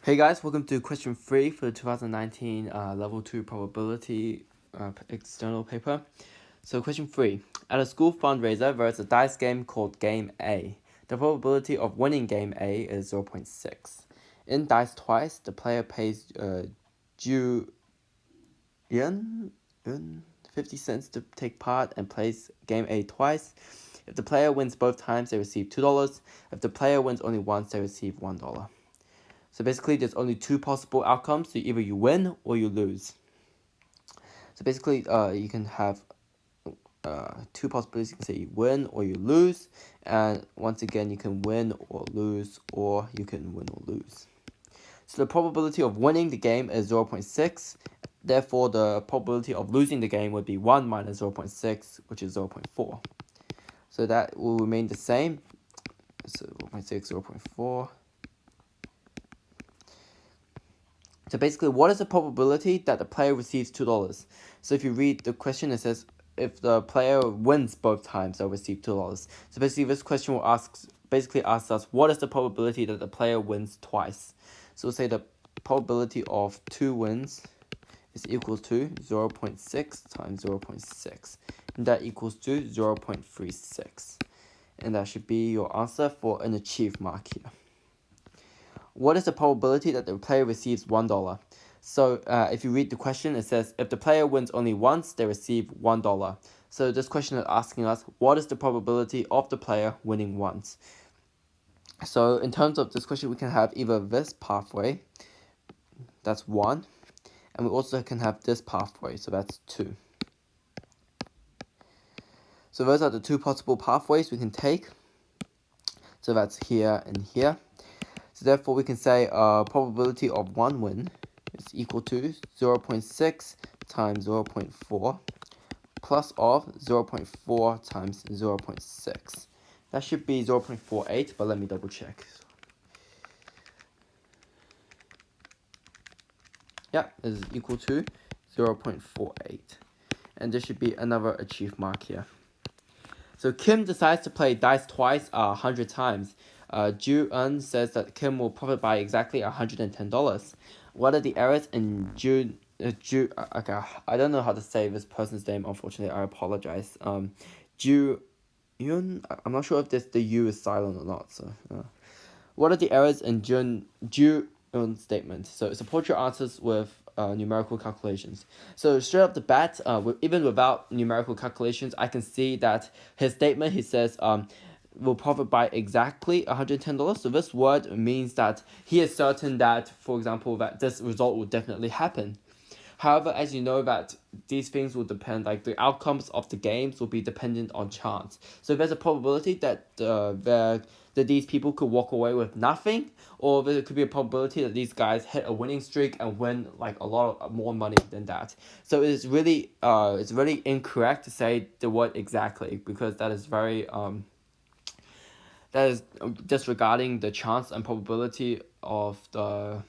Hey guys, welcome to question 3 for the 2019 level 2 probability external paper. So question 3, at a school fundraiser there is a dice game called Game A. The probability of winning Game A is 0.6. In Dice Twice, the player pays yuan 50 cents to take part and plays Game A twice. If the player wins both times, they receive $2. If the player wins only once, they receive $1. So basically, there's only two possible outcomes. So either you win or you lose. So basically, you can have two possibilities. You can say you win or you lose. And once again, you can win or lose, or you can win or lose. So the probability of winning the game is 0.6. Therefore, the probability of losing the game would be 1 minus 0.6, which is 0.4. So that will remain the same. So 0.6, 0.4. So basically, what is the probability that the player receives $2? So if you read the question, it says if the player wins both times, they'll receive $2. So basically, this question will asks us what is the probability that the player wins twice. So we'll say the probability of 2 wins is equal to 0.6 times 0.6, and that equals to 0.36, and that should be your answer for an achieved mark here. What is the probability that the player receives $1? So if you read the question, it says if the player wins only once, they receive $1. So this question is asking us what is the probability of the player winning once. So in terms of this question, we can have either this pathway, that's 1, and we also can have this pathway, so that's 2. So those are the two possible pathways we can take. So that's here and here. So therefore, we can say probability of 1 win is equal to 0.6 times 0.4 plus of 0.4 times 0.6. That should be 0.48, but let me double check. Yeah, this is equal to 0.48. And there should be another achieved mark here. So Kim decides to play dice twice 100 times. Ju-eun says that Kim will profit by exactly $110. What are the errors in okay, I don't know how to say this person's name, unfortunately, I apologize. Ju-eun, I'm not sure if the U is silent or not, so... What are the errors in Ju-eun's statement? So support your answers with numerical calculations. So straight off the bat, even without numerical calculations, I can see that his statement, he says, will profit by exactly $110. So this word means that he is certain that, for example, that this result will definitely happen. However, as you know that these things will depend, like the outcomes of the games will be dependent on chance. So there's a probability that that these people could walk away with nothing, or there could be a probability that these guys hit a winning streak and win like a lot of more money than that. So it's really incorrect to say the word exactly, because that is very that is disregarding the chance and probability of the,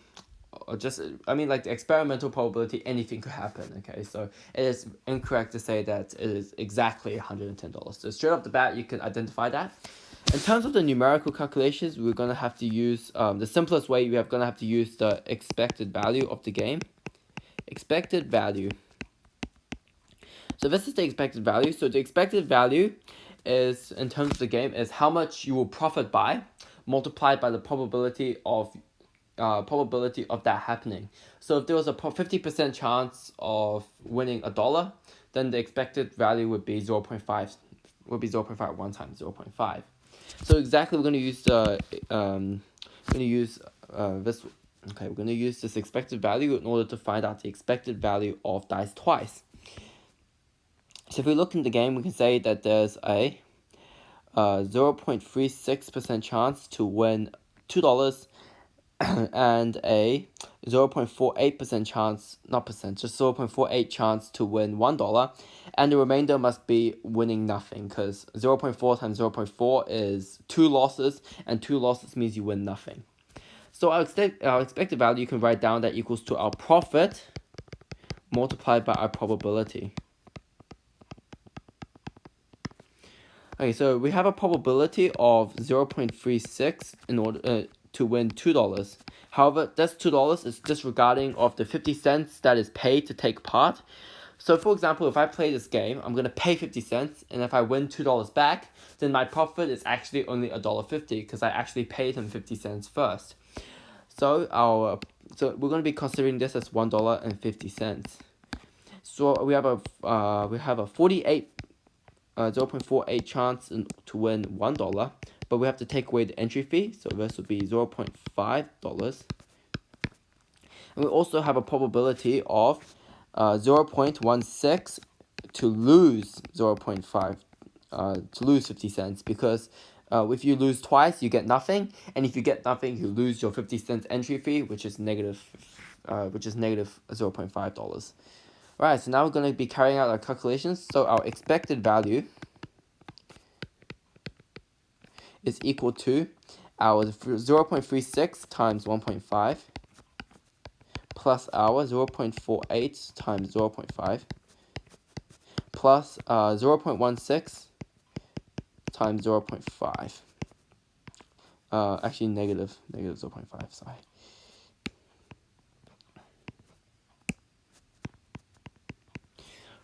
or just, I mean, like the experimental probability, anything could happen. Okay, so it is incorrect to say that it is exactly $110. So straight off the bat, you can identify that. In terms of the numerical calculations, we're gonna have to use the simplest way. We are gonna have to use the expected value of the game. Expected value. So this is the expected value. So the expected value is, in terms of the game, is how much you will profit by multiplied by the probability of that happening. So if there was a 50% chance of winning $1, then the expected value would be 0.5, would be 0.5 1 times 0.5. So exactly, we're going to use this. Okay, we're going to use this expected value in order to find out the expected value of dice twice. So if we look in the game, we can say that there's a 0.36% chance to win $2 and a 0.48% chance, not percent, just 0.48 chance to win $1, and the remainder must be winning nothing, because 0.4 times 0.4 is 2 losses, and 2 losses means you win nothing. So our expected value, you can write down that equals to our profit multiplied by our probability. Okay, so we have a probability of 0.36 in order to win $2. However, this $2 is disregarding of the 50 cents that is paid to take part. So for example, if I play this game, I'm going to pay 50 cents, and if I win $2 back, then my profit is actually only $1.50 because I actually paid him 50 cents first. So we're going to be considering this as $1.50. So we have a 0.48 chance to win $1, but we have to take away the entry fee, so this would be $0.5. And we also have a probability of 0.16 to lose 0.5 to lose 50 cents, because if you lose twice you get nothing, and if you get nothing you lose your 50 cents entry fee, which is negative $0.5. Alright, so now we're going to be carrying out our calculations. So our expected value is equal to our 0.36 times 1.5 plus our 0.48 times 0.5 plus 0.16 times 0.5. Actually negative 0.5, sorry.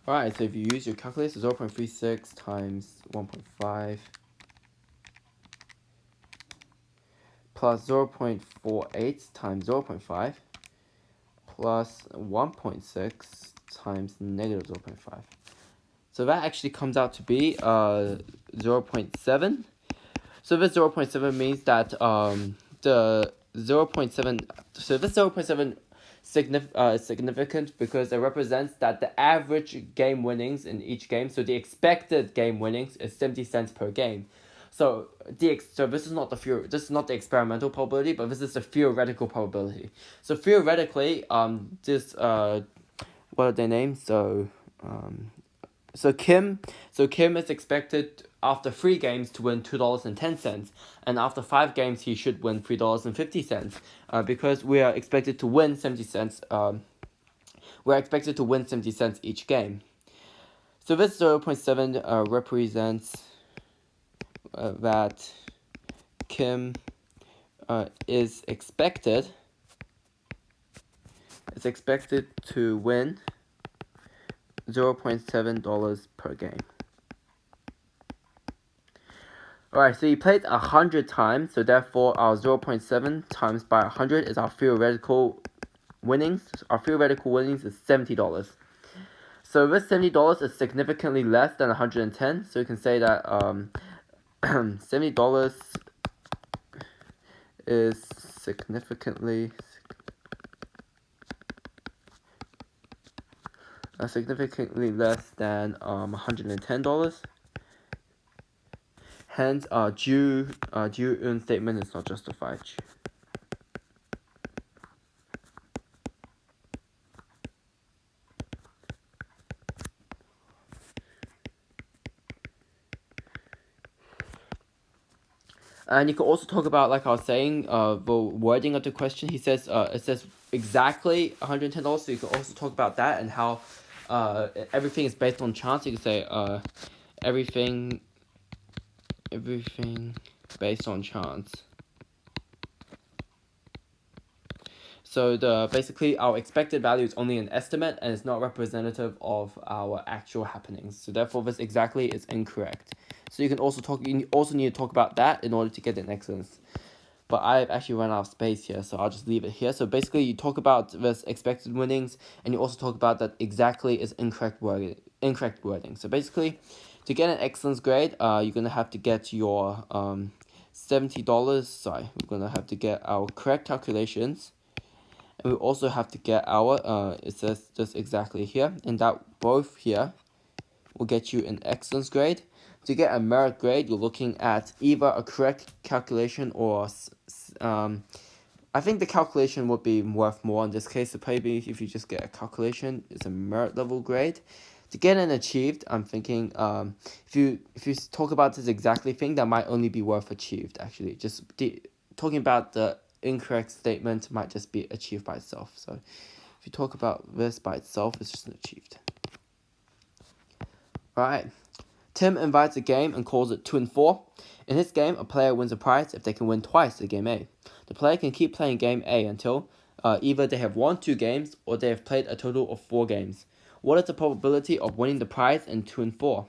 Alright, so if you use your calculator, 0.36 times 1.5 plus 0.48 times 0.5 plus 1.6 times negative 0.5. So that actually comes out to be 0.7. So this 0.7 means that the 0.7, so this 0.7 is significant because it represents that the average game winnings in each game, so the expected game winnings is 70 cents per game. So this is not the experimental probability, but this is the theoretical probability. So theoretically, what are their names? So Kim is expected after 3 games to win $2.10, and after 5 games he should win $3.50. Because we are expected to win 70 cents. We're expected to win 70 cents each game. So this 0.7 represents that Kim is expected to win $0.7 per game. Alright, so he played 100 times, so therefore our 0.7 times by 100 is our theoretical winnings. Our theoretical winnings is $70. So this $70 is significantly less than 110, so you can say that $70 is significantly less than $110. Hence, due earn statement is not justified. And you can also talk about, like I was saying, the wording of the question. He says it says exactly $110, so you can also talk about that and how everything is based on chance. You can say everything based on chance. So basically our expected value is only an estimate and it's not representative of our actual happenings. So therefore this exactly is incorrect. So you also need to talk about that in order to get an excellence. But I've actually run out of space here, so I'll just leave it here. So basically you talk about this expected winnings, and you also talk about that exactly is incorrect wording. So basically, to get an excellence grade, you're gonna have to get your $70. Sorry, we're gonna have to get our correct calculations, and we also have to get our it says just exactly here, and that both here will get you an excellence grade. To get a merit grade, you're looking at either a correct calculation or I think the calculation would be worth more in this case. So maybe if you just get a calculation, it's a merit level grade. To get an achieved, I'm thinking if you talk about this exactly thing, that might only be worth achieved. Actually, just talking about the incorrect statement might just be achieved by itself. So if you talk about this by itself, it's just an achieved. Alright. Tim invites a game and calls it 2 and 4. In his game, a player wins a prize if they can win twice at game A. The player can keep playing game A until either they have won 2 games or they have played a total of 4 games. What is the probability of winning the prize in 2 and 4?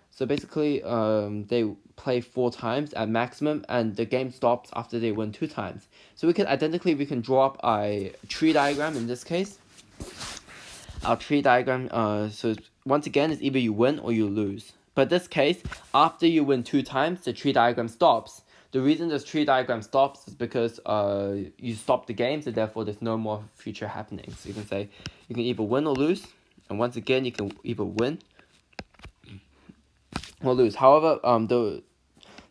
So basically, they play 4 times at maximum, and the game stops after they win 2 times. So we can draw up a tree diagram in this case. Our tree diagram, so once again, is either you win or you lose. But this case, after you win 2 times, the tree diagram stops. The reason this tree diagram stops is because you stop the game, so therefore there's no more future happenings. So you can say you can either win or lose, and once again you can either win or lose. However,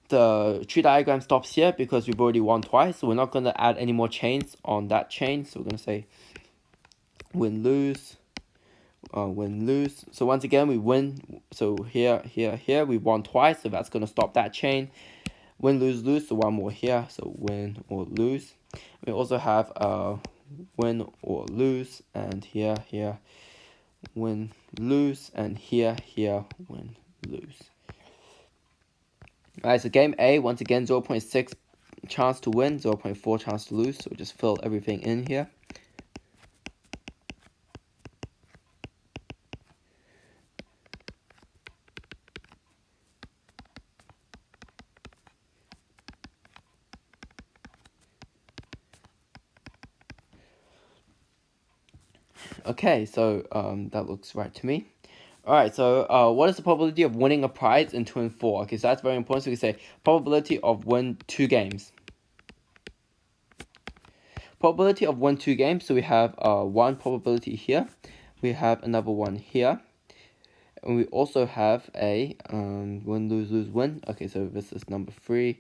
the tree diagram stops here because we've already won twice, so we're not going to add any more chains on that chain. So we're going to say win lose. Win lose. So once again we win. So here we won twice, so that's going to stop that chain. Win lose lose. So one more here. So win or lose. We also have win or lose, and here win lose, and here win lose. Alright, so game A, once again 0.6 chance to win, 0.4 chance to lose. So we just fill everything in here. Okay, so that looks right to me. Alright, so what is the probability of winning a prize in 2 and 4? Okay, so that's very important. So we say probability of win 2 games. Probability of win 2 games. So we have one probability here. We have another one here. And we also have a win, lose, lose, win. Okay, so this is number 3.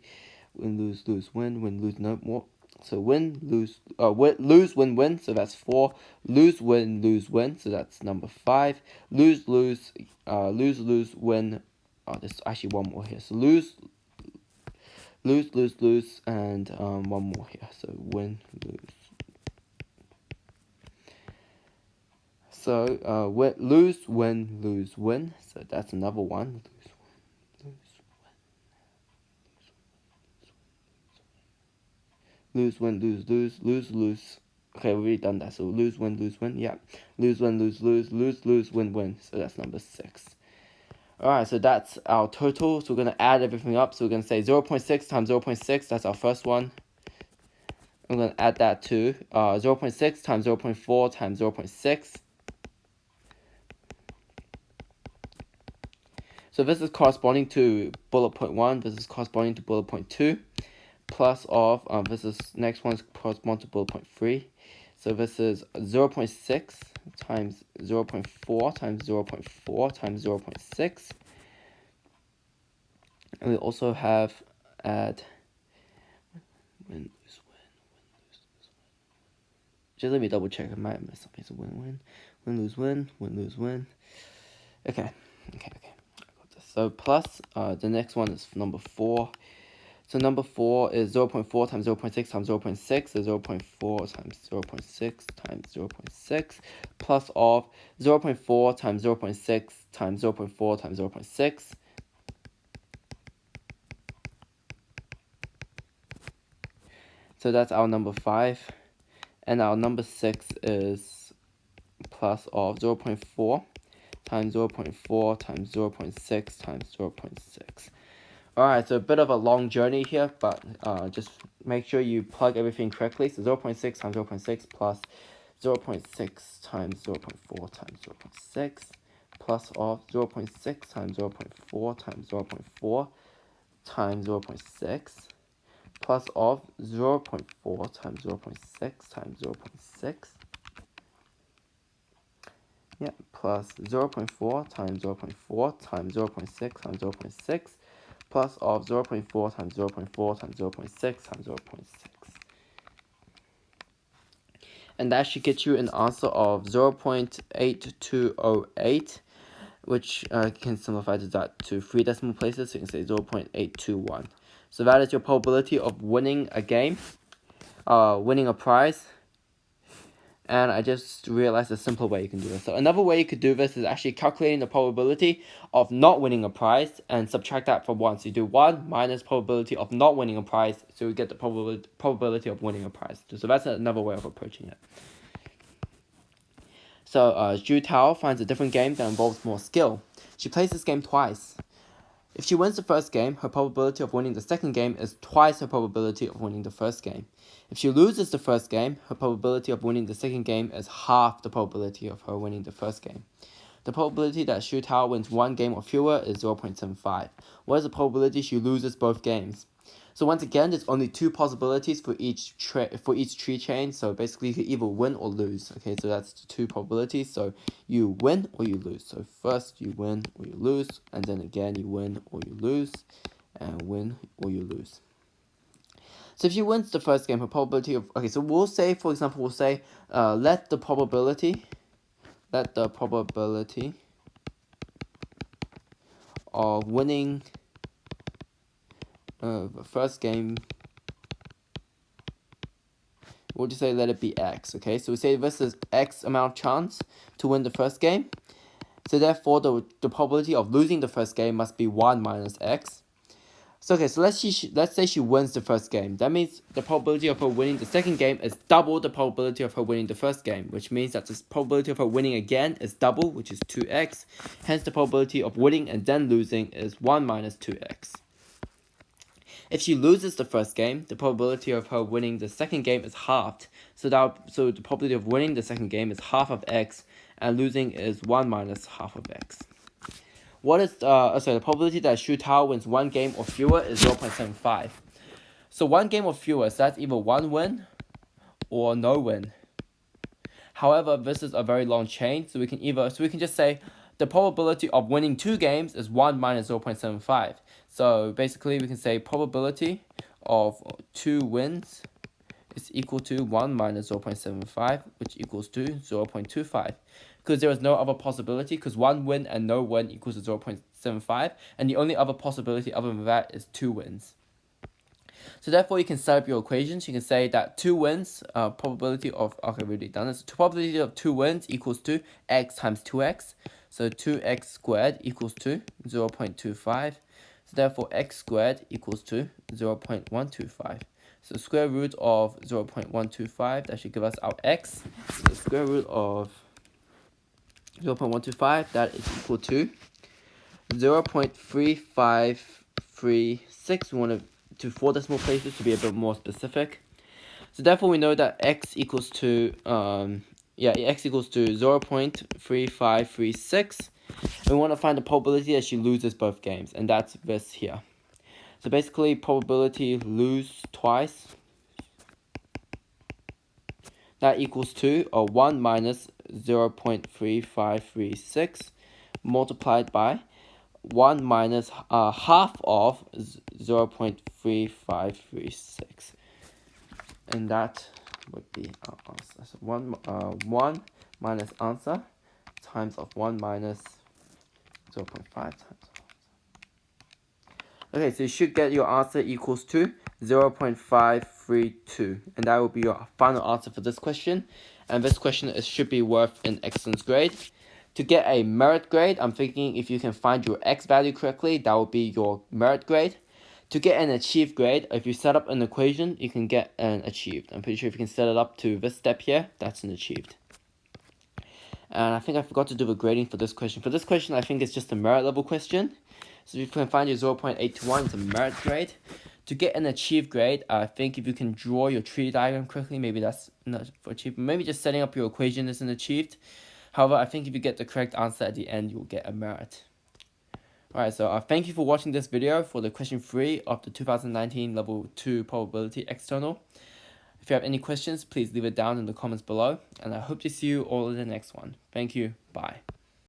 Win, lose, lose, win. Win, lose, no more. So win, lose, lose, win, win. So that's 4. Lose, win, lose, win. So that's number 5. Lose, lose, lose, win. Oh, there's actually one more here. So lose, lose, and one more here. So win, lose. So lose, win, lose, win. So that's another one. Lose, win, lose, lose, lose, lose. Okay, we've already done that. So lose, win, lose, win. Yeah. Lose, win, lose, lose, lose, lose, win, win. So that's number 6. Alright, so that's our total. So we're going to add everything up. So we're going to say 0.6 times 0.6. That's our first one. I'm going to add that to 0.6 times 0.4 times 0.6. So this is corresponding to bullet point 1. This is corresponding to bullet point 2. Plus of, this is, next one is correspond to bullet point 3. So this is 0.6 times 0.4 times 0.4 times 0.6. And we also have add win, lose, win. Just let me double check. I might have missed something. So win, lose, win. Okay. I got this. So plus, the next one is number 4. So number 4 is 0.4 times 0.6 times 0.6. So 0.4 times 0.6 times 0.6 plus of 0.4 times 0.6 times 0.4 times 0.6. So that's our number 5. And our number 6 is plus of 0.4 times 0.4 times 0.6 times 0.6. Alright, so a bit of a long journey here, but just make sure you plug everything correctly. So 0.6 times 0.6 plus 0.6 times 0.4 times 0.6 plus of 0.6 times 0.4 times 0.4 times 0.6 plus of 0.4 times 0.6 times 0.6. Yeah, plus 0.4 times 0.4 times 0.6 times 0.6 plus of 0.4 times 0.4 times 0.6 times 0.6. And that should get you an answer of 0.8208, which can simplify that to 3 decimal places. So you can say 0.821. So that is your probability of winning a game, winning a prize. and I just realized a simpler way you can do this. So another way you could do this is actually calculating the probability of not winning a prize and subtract that from 1. So you do 1 minus probability of not winning a prize, so you get the probability of winning a prize. So that's another way of approaching it. So Zhu Tao finds a different game that involves more skill. She plays this game twice. If she wins the first game, her probability of winning the second game is twice her probability of winning the first game. If she loses the first game, her probability of winning the second game is half the probability of her winning the first game. The probability that Zhu Tao wins one game or fewer is 0.75. What is the probability she loses both games? So once again, there's only two possibilities for each tree chain. So basically, you can either win or lose. Okay, so that's the two probabilities. So you win or you lose. So first you win or you lose, and then again you win or you lose, and win or you lose. So if she wins the first game, her probability of so we'll say, for example, let the probability of winning the first game, we'll just say let it be x. Okay, so we say this is x amount of chance to win the first game, so therefore the probability of losing the first game must be 1 minus x. So okay, so let's say she wins the first game. That means the probability of her winning the second game is double the probability of her winning the first game, which means that the probability of her winning again is double, which is 2x. Hence the probability of winning and then losing is 1 minus 2x. If she loses the first game, the probability of her winning the second game is halved. So the probability of winning the second game is half of x, and losing is 1 minus half of x. What is the probability that Zhu Tao wins one game or fewer is 0.75. So one game or fewer, so that's either one win or no win. However, this is a very long chain, so we can just say the probability of winning 2 games is 1 minus 0.75. So basically we can say probability of 2 wins is equal to 1 minus 0.75, which equals to 0.25. Because there is no other possibility, because 1 win and no win equals to 0.75, and the only other possibility other than that is 2 wins. So therefore you can set up your equations. You can say that 2 wins, probability of, okay, we've already done this. Probability of 2 wins equals to x times 2x. So 2x squared equals to 0.25. So therefore x squared equals to 0.125. So square root of 0.125, that should give us our x. So square root of 0.125, that is equal to 0.3536. We want to do 4 decimal places to be a bit more specific. So therefore we know that x equals to 0.3536. We want to find the probability that she loses both games, and that's this here. So basically probability lose twice, that equals to 1 minus 0.3536 multiplied by 1 minus half of 0.3536, and that would be our answer. So 1 minus answer times of 1 minus 0.5 times. Okay, so you should get your answer equals to 0.532, and that will be your final answer for this question. And this question should be worth an excellence grade. To get a merit grade, I'm thinking if you can find your x value correctly, that will be your merit grade. To get an achieved grade, if you set up an equation, you can get an achieved. I'm pretty sure if you can set it up to this step here, that's an achieved. And I think I forgot to do the grading for this question. For this question, I think it's just a merit level question. So if you can find your 0.821, it's a merit grade. To get an achieved grade, I think if you can draw your tree diagram correctly, maybe that's not for achieved. Maybe just setting up your equation isn't achieved. However, I think if you get the correct answer at the end, you'll get a merit. Alright, so thank you for watching this video for the question 3 of the 2019 Level 2 Probability External. If you have any questions, please leave it down in the comments below. And I hope to see you all in the next one. Thank you. Bye.